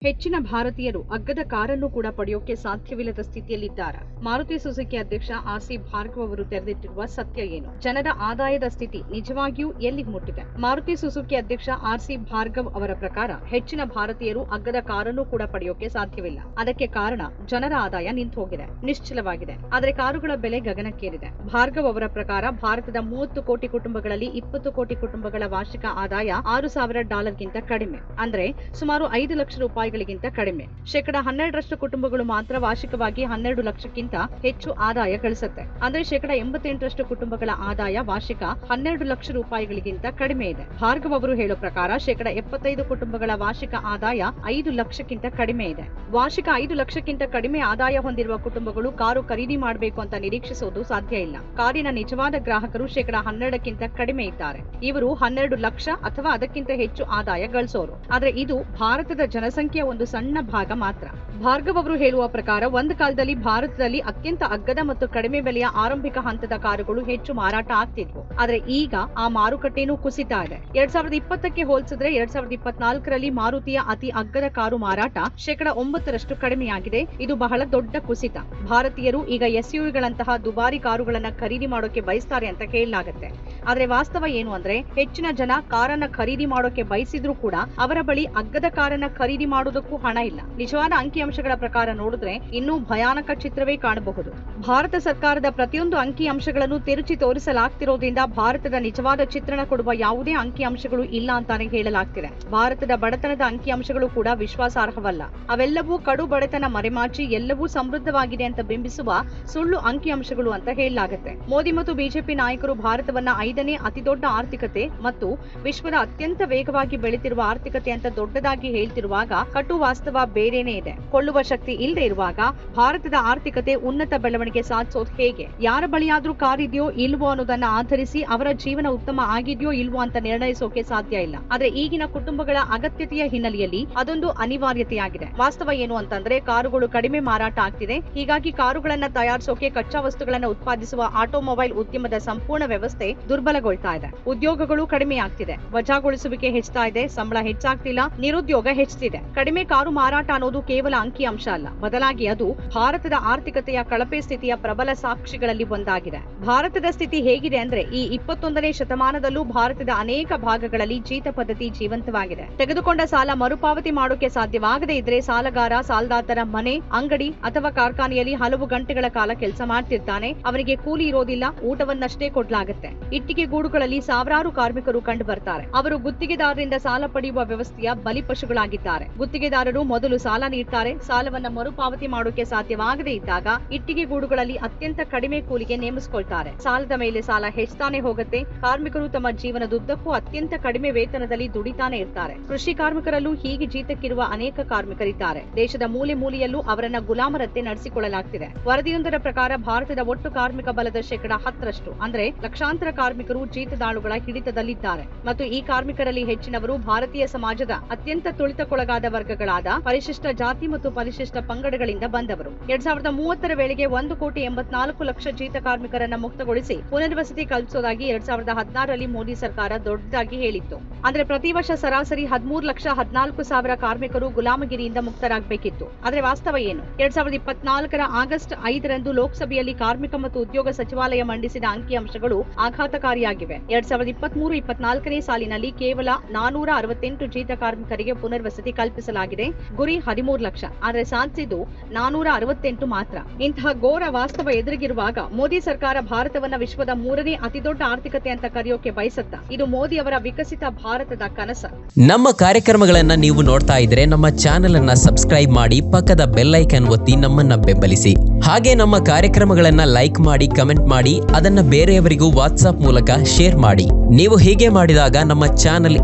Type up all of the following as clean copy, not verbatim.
ಹೆಚ್ಚಿನ ಭಾರತೀಯರು ಅಗ್ಗದ ಕಾರನ್ನು ಕೂಡ ಪಡೆಯೋಕೆ ಸಾಧ್ಯವಿಲ್ಲದ ಸ್ಥಿತಿಯಲ್ಲಿದ್ದಾರೆ. ಮಾರುತಿ ಸುಜುಕಿ ಅಧ್ಯಕ್ಷ ಆರ್ಸಿ ಭಾರ್ಗವ್ ಅವರು ತೆರೆದಿಟ್ಟಿರುವ ಸತ್ಯ ಏನು? ಜನರ ಆದಾಯದ ಸ್ಥಿತಿ ನಿಜವಾಗಿಯೂ ಎಲ್ಲಿಗೆ ಮುಟ್ಟಿದೆ? ಮಾರುತಿ ಸುಜುಕಿ ಅಧ್ಯಕ್ಷ ಆರ್ಸಿ ಭಾರ್ಗವ್ ಅವರ ಪ್ರಕಾರ ಹೆಚ್ಚಿನ ಭಾರತೀಯರು ಅಗ್ಗದ ಕಾರನ್ನು ಕೂಡ ಪಡೆಯೋಕೆ ಸಾಧ್ಯವಿಲ್ಲ. ಅದಕ್ಕೆ ಕಾರಣ ಜನರ ಆದಾಯ ನಿಂತು ಹೋಗಿದೆ, ನಿಶ್ಚಲವಾಗಿದೆ. ಆದರೆ ಕಾರುಗಳ ಬೆಲೆ ಗಗನಕ್ಕೇರಿದೆ. ಭಾರ್ಗವ್ ಅವರ ಪ್ರಕಾರ ಭಾರತದ 30 ಕೋಟಿ ಕುಟುಂಬಗಳಲ್ಲಿ 20 ಕೋಟಿ ಕುಟುಂಬಗಳ ವಾರ್ಷಿಕ ಆದಾಯ $6,000ಗಿಂತ ಕಡಿಮೆ, ಅಂದ್ರೆ ಸುಮಾರು 5 ಲಕ್ಷ ರೂಪಾಯಿಗಳಿಗಿಂತ ಕಡಿಮೆ. 12% ಕುಟುಂಬಗಳು ಮಾತ್ರ ವಾರ್ಷಿಕವಾಗಿ 12 ಲಕ್ಷಕ್ಕಿಂತ ಹೆಚ್ಚು ಆದಾಯ ಗಳಿಸುತ್ತೆ. ಅಂದ್ರೆ 88% ಕುಟುಂಬಗಳ ಆದಾಯ ವಾರ್ಷಿಕ 12 ಲಕ್ಷ ರೂಪಾಯಿಗಳಿಗಿಂತ ಕಡಿಮೆ ಇದೆ. ಭಾರ್ಗವ್ ಅವರು ಹೇಳೋ ಪ್ರಕಾರ 75% ಕುಟುಂಬಗಳ ವಾರ್ಷಿಕ ಆದಾಯ 5 ಲಕ್ಷಕ್ಕಿಂತ ಕಡಿಮೆ ಇದೆ. ವಾರ್ಷಿಕ 5 ಲಕ್ಷಕ್ಕಿಂತ ಕಡಿಮೆ ಆದಾಯ ಹೊಂದಿರುವ ಕುಟುಂಬಗಳು ಕಾರು ಖರೀದಿ ಮಾಡಬೇಕು ಅಂತ ನಿರೀಕ್ಷಿಸೋದು ಸಾಧ್ಯ ಇಲ್ಲ. ಕಾರಿನ ನಿಜವಾದ ಗ್ರಾಹಕರು 12%ಕ್ಕಿಂತ ಕಡಿಮೆ ಇದ್ದಾರೆ. ಇವರು 12 ಲಕ್ಷ ಅಥವಾ ಅದಕ್ಕಿಂತ ಹೆಚ್ಚು ಆದಾಯ ಗಳಿಸೋರು. ಆದ್ರೆ ಇದು ಭಾರತದ ಜನಸಂಖ್ಯೆಯ ಒಂದು ಸಣ್ಣ ಭಾಗ ಮಾತ್ರ. ಭಾರ್ಗವ್ ಅವರು ಹೇಳುವ ಪ್ರಕಾರ ಒಂದು ಕಾಲದಲ್ಲಿ ಭಾರತದಲ್ಲಿ ಅತ್ಯಂತ ಅಗ್ಗದ ಮತ್ತು ಕಡಿಮೆ ಬೆಲೆಯ ಆರಂಭಿಕ ಹಂತದ ಕಾರುಗಳು ಹೆಚ್ಚು ಮಾರಾಟ ಆಗ್ತಿದ್ವು. ಆದ್ರೆ ಈಗ ಆ ಮಾರುಕಟ್ಟೆನೂ ಕುಸಿತಾ ಇದೆ. 2020ಕ್ಕೆ ಹೋಲಿಸಿದ್ರೆ 2024ರಲ್ಲಿ ಮಾರುತಿಯ ಅತಿ ಅಗ್ಗದ ಕಾರು ಮಾರಾಟ 9% ಕಡಿಮೆಯಾಗಿದೆ. ಇದು ಬಹಳ ದೊಡ್ಡ ಕುಸಿತ. ಭಾರತೀಯರು ಈಗ ಎಸ್ಯುವಿಗಳಂತಹ ದುಬಾರಿ ಕಾರುಗಳನ್ನ ಖರೀದಿ ಮಾಡೋಕೆ ಬಯಸ್ತಾರೆ ಅಂತ ಹೇಳಲಾಗುತ್ತೆ. ಆದ್ರೆ ವಾಸ್ತವ ಏನು ಅಂದ್ರೆ ಹೆಚ್ಚಿನ ಜನ ಕಾರನ್ನ ಖರೀದಿ ಮಾಡೋಕೆ ಬಯಸಿದ್ರು ಕೂಡ ಅವರ ಬಳಿ ಅಗ್ಗದ ಕಾರನ್ನ ಖರೀದಿ ಮಾಡೋದಕ್ಕೂ ಹಣ ಇಲ್ಲ. ನಿಜವಾದ ಅಂಕಿಅಂಶಗಳ ಪ್ರಕಾರ ನೋಡಿದ್ರೆ ಇನ್ನೂ ಭಯಾನಕ ಚಿತ್ರವೇ ಕಾಣಬಹುದು. ಭಾರತ ಸರ್ಕಾರದ ಪ್ರತಿಯೊಂದು ಅಂಕಿಅಂಶಗಳನ್ನು ತಿರುಚಿ ತೋರಿಸಲಾಗ್ತಿರೋದ್ರಿಂದ ಭಾರತದ ನಿಜವಾದ ಚಿತ್ರಣ ಕೊಡುವ ಯಾವುದೇ ಅಂಕಿಅಂಶಗಳು ಇಲ್ಲ ಅಂತಾನೆ ಹೇಳಲಾಗ್ತಿದೆ. ಭಾರತದ ಬಡತನದ ಅಂಕಿಅಂಶಗಳು ಕೂಡ ವಿಶ್ವಾಸಾರ್ಹವಲ್ಲ. ಅವೆಲ್ಲವೂ ಕಡು ಬಡತನ ಮರೆಮಾಚಿ ಎಲ್ಲವೂ ಸಮೃದ್ಧವಾಗಿದೆ ಅಂತ ಬಿಂಬಿಸುವ ಸುಳ್ಳು ಅಂಕಿಅಂಶಗಳು ಅಂತ ಹೇಳಲಾಗುತ್ತೆ. ಮೋದಿ ಮತ್ತು ಬಿಜೆಪಿ ನಾಯಕರು ಭಾರತವನ್ನ 5ನೇ ಅತಿದೊಡ್ಡ ಆರ್ಥಿಕತೆ ಮತ್ತು ವಿಶ್ವದ ಅತ್ಯಂತ ವೇಗವಾಗಿ ಬೆಳೆತಿರುವ ಆರ್ಥಿಕತೆ ಅಂತ ದೊಡ್ಡದಾಗಿ ಹೇಳ್ತಿರುವಾಗ ಕಟು ವಾಸ್ತವ ಬೇರೆನೇ ಇದೆ. ಕೊಳ್ಳುವ ಶಕ್ತಿ ಇಲ್ಲದೆ ಇರುವಾಗ ಭಾರತದ ಆರ್ಥಿಕತೆ ಉನ್ನತ ಬೆಳವಣಿಗೆ ಸಾಧಿಸೋದು ಹೇಗೆ? ಯಾರ ಬಳಿಯಾದ್ರೂ ಕಾರ್ ಇದೆಯೋ ಇಲ್ವೋ ಅನ್ನೋದನ್ನ ಆಧರಿಸಿ ಅವರ ಜೀವನ ಉತ್ತಮ ಆಗಿದೆಯೋ ಇಲ್ವೋ ಅಂತ ನಿರ್ಣಯಿಸೋಕೆ ಸಾಧ್ಯ ಇಲ್ಲ. ಆದ್ರೆ ಈಗಿನ ಕುಟುಂಬಗಳ ಅಗತ್ಯತೆಯ ಹಿನ್ನೆಲೆಯಲ್ಲಿ ಅದೊಂದು ಅನಿವಾರ್ಯತೆಯಾಗಿದೆ. ವಾಸ್ತವ ಏನು ಅಂತಂದ್ರೆ ಕಾರುಗಳು ಕಡಿಮೆ ಮಾರಾಟ ಆಗ್ತಿದೆ. ಹೀಗಾಗಿ ಕಾರುಗಳನ್ನ ತಯಾರಿಸೋಕೆ ಕಚ್ಚಾ ವಸ್ತುಗಳನ್ನ ಉತ್ಪಾದಿಸುವ ಆಟೋಮೊಬೈಲ್ ಉದ್ಯಮದ ಸಂಪೂರ್ಣ ವ್ಯವಸ್ಥೆ ದುರ್ಬಲಗೊಳ್ತಾ ಇದೆ. ಉದ್ಯೋಗಗಳು ಕಡಿಮೆ ಆಗ್ತಿದೆ, ವಜಾಗೊಳಿಸುವಿಕೆ ಹೆಚ್ಚುತ್ತಾ ಇದೆ, ಸಂಬಳ ಹೆಚ್ಚಾಗ್ತಿಲ್ಲ, ನಿರುದ್ಯೋಗ ಹೆಚ್ಚುತ್ತಿದೆ. ಕಡಿಮೆ ಕಾರು ಮಾರಾಟ ಅನ್ನೋದು ಕೇವಲ ಅಂಕಿಅಂಶ ಅಲ್ಲ, ಬದಲಾಗಿ ಅದು ಭಾರತದ ಆರ್ಥಿಕತೆಯ ಕಳಪೆ ಸ್ಥಿತಿಯ ಪ್ರಬಲ ಸಾಕ್ಷಿಗಳಲ್ಲಿ ಒಂದಾಗಿದೆ. ಭಾರತದ ಸ್ಥಿತಿ ಹೇಗಿದೆ ಅಂದ್ರೆ ಈ 21ನೇ ಶತಮಾನದಲ್ಲೂ ಭಾರತದ ಅನೇಕ ಭಾಗಗಳಲ್ಲಿ ಜೀತ ಪದ್ಧತಿ ಜೀವಂತವಾಗಿದೆ. ತೆಗೆದುಕೊಂಡ ಸಾಲ ಮರುಪಾವತಿ ಮಾಡೋಕೆ ಸಾಧ್ಯವಾಗದೇ ಇದ್ರೆ ಸಾಲಗಾರ ಸಾಲದಾತರ ಮನೆ, ಅಂಗಡಿ ಅಥವಾ ಕಾರ್ಖಾನೆಯಲ್ಲಿ ಹಲವು ಗಂಟೆಗಳ ಕಾಲ ಕೆಲಸ ಮಾಡ್ತಿರ್ತಾನೆ. ಅವನಿಗೆ ಕೂಲಿ ಇರೋದಿಲ್ಲ, ಊಟವನ್ನಷ್ಟೇ ಕೊಡ್ಲಾಗುತ್ತೆ. ಇಟ್ಟಿಗೆ ಗೂಡುಗಳಲ್ಲಿ ಸಾವಿರಾರು ಕಾರ್ಮಿಕರು ಕಂಡು ಬರ್ತಾರೆ. ಅವರು ಗುತ್ತಿಗೆದಾರರಿಂದ ಸಾಲ ಪಡೆಯುವ ವ್ಯವಸ್ಥೆಯ ಬಲಿಪಶುಗಳಾಗಿದ್ದಾರೆ. ಗುತ್ತಿಗೆದಾರರು ಮೊದಲು ಸಾಲ ನೀಡ್ತಾರೆ. ಸಾಲವನ್ನ ಮರುಪಾವತಿ ಮಾಡೋಕೆ ಸಾಧ್ಯವಾಗದೇ ಇದ್ದಾಗ ಇಟ್ಟಿಗೆ ಗೂಡುಗಳಲ್ಲಿ ಅತ್ಯಂತ ಕಡಿಮೆ ಕೂಲಿಗೆ ನೇಮಿಸಿಕೊಳ್ತಾರೆ. ಸಾಲದ ಮೇಲೆ ಸಾಲ ಹೆಚ್ಚಾನೆ ಹೋಗುತ್ತೆ. ಕಾರ್ಮಿಕರು ತಮ್ಮ ಜೀವನದುದ್ದಕ್ಕೂ ಅತ್ಯಂತ ಕಡಿಮೆ ವೇತನದಲ್ಲಿ ದುಡಿತಾನೆ ಇರ್ತಾರೆ. ಕೃಷಿ ಕಾರ್ಮಿಕರಲ್ಲೂ ಹೀಗೆ ಜೀತಕ್ಕಿರುವ ಅನೇಕ ಕಾರ್ಮಿಕರಿದ್ದಾರೆ. ದೇಶದ ಮೂಲೆ ಮೂಲೆಯಲ್ಲೂ ಅವರನ್ನ ಗುಲಾಮರಂತೆ ನಡೆಸಿಕೊಳ್ಳಲಾಗ್ತಿದೆ. ವರದಿಯೊಂದರ ಪ್ರಕಾರ ಭಾರತದ ಒಟ್ಟು ಕಾರ್ಮಿಕ ಬಲದ 10% ಅಂದ್ರೆ ಲಕ್ಷಾಂತರ ಕಾರ್ಮಿಕರು ಜೀತದಾಳುಗಳ ಹಿಡಿತದಲ್ಲಿದ್ದಾರೆ. ಮತ್ತು ಈ ಕಾರ್ಮಿಕರಲ್ಲಿ ಹೆಚ್ಚಿನವರು ಭಾರತೀಯ ಸಮಾಜದ ಅತ್ಯಂತ ತುಳಿತಕ್ಕೊಳಗಾದ ವರ್ಗಗಳಾದ ಪರಿಶಿಷ್ಟ ಜಾತಿ ಮತ್ತು ಪರಿಶಿಷ್ಟ ಪಂಗಡಗಳಿಂದ ಬಂದವರು. 2030ರ ವೇಳೆಗೆ 1,84,00,000 ಜೀತ ಕಾರ್ಮಿಕರನ್ನ ಮುಕ್ತಗೊಳಿಸಿ ಪುನರ್ವಸತಿ ಕಲ್ಪಿಸೋದಾಗಿ 2016ರಲ್ಲಿ ಮೋದಿ ಸರ್ಕಾರ ದೊಡ್ಡದಾಗಿ ಹೇಳಿತ್ತು. ಅಂದ್ರೆ ಪ್ರತಿ ವರ್ಷ ಸರಾಸರಿ 13,14,000 ಕಾರ್ಮಿಕರು ಗುಲಾಮಗಿರಿಯಿಂದ ಮುಕ್ತರಾಗಬೇಕಿತ್ತು. ಆದ್ರೆ ವಾಸ್ತವ ಏನು? 2024ರ ಆಗಸ್ಟ್ 5ರಂದು ಲೋಕಸಭೆಯಲ್ಲಿ ಕಾರ್ಮಿಕ ಮತ್ತು ಉದ್ಯೋಗ ಸಚಿವಾಲಯ ಮಂಡಿಸಿದ ಅಂಕಿಅಂಶಗಳು ಆಘಾತಕಾರಿಯಾಗಿವೆ. 2023-24ನೇ ಸಾಲಿನಲ್ಲಿ ಕೇವಲ 468 ಜೀತ ಕಾರ್ಮಿಕರಿಗೆ ಪುನರ್ವಸತಿ ಕಲ್ಪಿಸಲಾಗಿದೆ. ಗುರಿ 13 ಲಕ್ಷ, ಆದರೆ ಸಾಧಿಸಿದ್ದು 468 ಮಾತ್ರ. ಇಂತಹ ಘೋರ ವಾಸ್ತವ ಎದುರಿಗಿರುವಾಗ ಮೋದಿ ಸರ್ಕಾರ ಭಾರತವನ್ನ ವಿಶ್ವದ 3ನೇ ಅತಿದೊಡ್ಡ ಆರ್ಥಿಕತೆ ಅಂತ ಕರೆಯೋಕೆ ಬಯಸುತ್ತಾ? ಇದು ಮೋದಿ ಅವರ ವಿಕಸಿತ ಭಾರತದ ಕನಸ. ನಮ್ಮ ಕಾರ್ಯಕ್ರಮಗಳನ್ನ ನೀವು ನೋಡ್ತಾ ಇದ್ರೆ ನಮ್ಮ ಚಾನೆಲ್ ಅನ್ನ ಸಬ್ಸ್ಕ್ರೈಬ್ ಮಾಡಿ, ಪಕ್ಕದ ಬೆಲ್ ಐಕಾನ್ ಒತ್ತಿ ನಮ್ಮನ್ನ ಬೆಂಬಲಿಸಿ. ಹಾಗೆ ನಮ್ಮ ಕಾರ್ಯಕ್ರಮಗಳನ್ನ ಲೈಕ್ ಮಾಡಿ, ಕಮೆಂಟ್ ಮಾಡಿ, ಅದನ್ನ ಬೇರೆಯವರಿಗೂ ವಾಟ್ಸ್ಆಪ್ ಮೂಲಕ ಶೇರ್ ಮಾಡಿ. ನೀವು ಹೀಗೆ ಮಾಡಿದಾಗ ನಮ್ಮ ಚಾನೆಲ್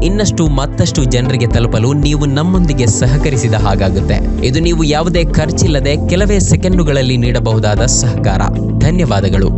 ಮತ್ತಷ್ಟು ಜನರಿಗೆ ತಲುಪಲು ನೀವು ನಮ್ಮೊಂದಿಗೆ ಸಹಕರಿಸಿದ ಹಾಗಾಗುತ್ತೆ. ಇದು ನೀವು ಯಾವುದೇ ಖರ್ಚಿಲ್ಲದೆ ಕೆಲವೇ ಸೆಕೆಂಡುಗಳಲ್ಲಿ ನೀಡಬಹುದಾದ ಸಹಕಾರ. ಧನ್ಯವಾದಗಳು.